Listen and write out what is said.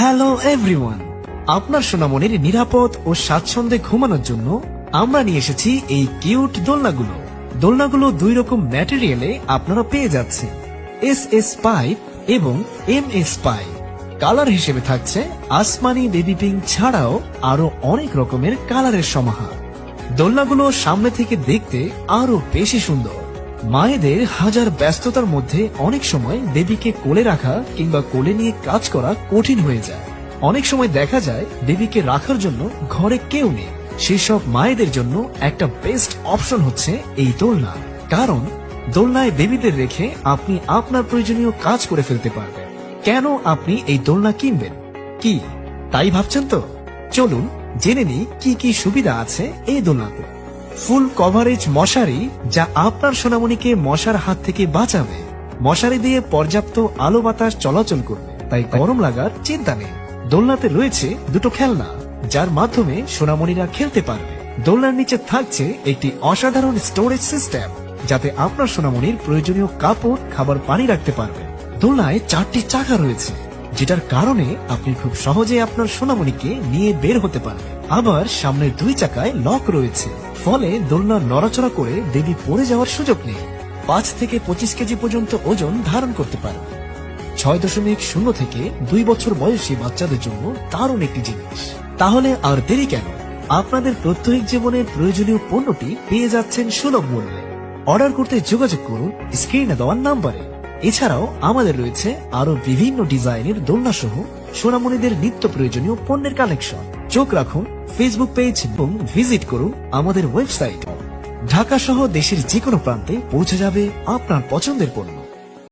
Hello everyone, আপনার সোনামণির নিরাপদ ও স্বাচ্ছন্দ্যে ঘুমানোর জন্য আমরা নিয়ে এসেছি এই কিউট দোলনাগুলো। দোলনাগুলো দুই রকম ম্যাটেরিয়ালে আপনারা পেয়ে যাচ্ছেন, এস পাইপ এবং MS পাইপ। কালার হিসেবে থাকছে আসমানি, বেবি পিঙ্ক ছাড়াও আরো অনেক রকমের কালারের সমাহার। দোলনাগুলো সামনে থেকে দেখতে আরো বেশি সুন্দর। মায়েদের হাজার ব্যস্ততার মধ্যে অনেক সময় বেবিকে কোলে রাখা কিংবা কোলে নিয়ে কাজ করা কঠিন হয়ে যায়। অনেক সময় দেখা যায় বেবিকে রাখার জন্য ঘরে কেউ নেই। সেসব মায়েদের জন্য একটা বেস্ট অপশন হচ্ছে এই দোলনা। কারণ দোলনায় বেবিদের রেখে আপনি আপনার প্রয়োজনীয় কাজ করে ফেলতে পারবেন। কেন আপনি এই দোলনা কিনবেন? কি তাই ভাবছেন তো? চলুন জেনে নিই কি কি সুবিধা আছে এই দোলনাতে। ফুল কভারেজ মশারি, যা আপনার সোনামণিকে মশার হাত থেকে বাঁচাবে। মশারি দিয়ে পর্যাপ্ত আলো বাতাস চলাচল করবে, তাই গরম লাগার চিন্তা নেই। দোলনাতে রয়েছে দুটো খেলনা, যার মাধ্যমে সোনামণিরা খেলতে পারবে। দোলনার নিচে থাকছে একটি অসাধারণ স্টোরেজ সিস্টেম, যাতে আপনার সোনামণির প্রয়োজনীয় কাপড়, খাবার, পানি রাখতে পারবে। দোলনায় 4টি চাকা রয়েছে, যেটার কারণে আপনি খুব সহজে আপনার সোনামণিকে নিয়ে বের হতে পারবেন। আবার সামনের 2 চাকায় লক রয়েছে, ফলে দোলনা নড়াচড়া করে বেবি পড়ে যাওয়ার সুযোগ নেই। 5 থেকে 25 কেজি পর্যন্ত ওজন ধারণ করতে পারবে। 6.0 থেকে 2 বছর বয়সী বাচ্চাদের জন্য দারুণ একটি জিনিস। তাহলে আর দেরি কেন? আপনাদের প্রত্যেক জীবনের প্রয়োজনীয় পণ্যটি পেয়ে যাচ্ছেন সুলভ মূল্যে। অর্ডার করতে যোগাযোগ করুন স্ক্রিনে দেওয়া নাম্বারে। এছাড়াও আমাদের রয়েছে আরো বিভিন্ন ডিজাইনের দোলনা সহ সোনামণিদের নিত্য প্রয়োজনীয় পণ্যের কালেকশন। চোখ রাখুন ফেসবুক পেজ এবং ভিজিট করুন আমাদের ওয়েবসাইট। ঢাকা সহ দেশের যে কোনো প্রান্তে পৌঁছে যাবে আপনার পছন্দের পণ্য।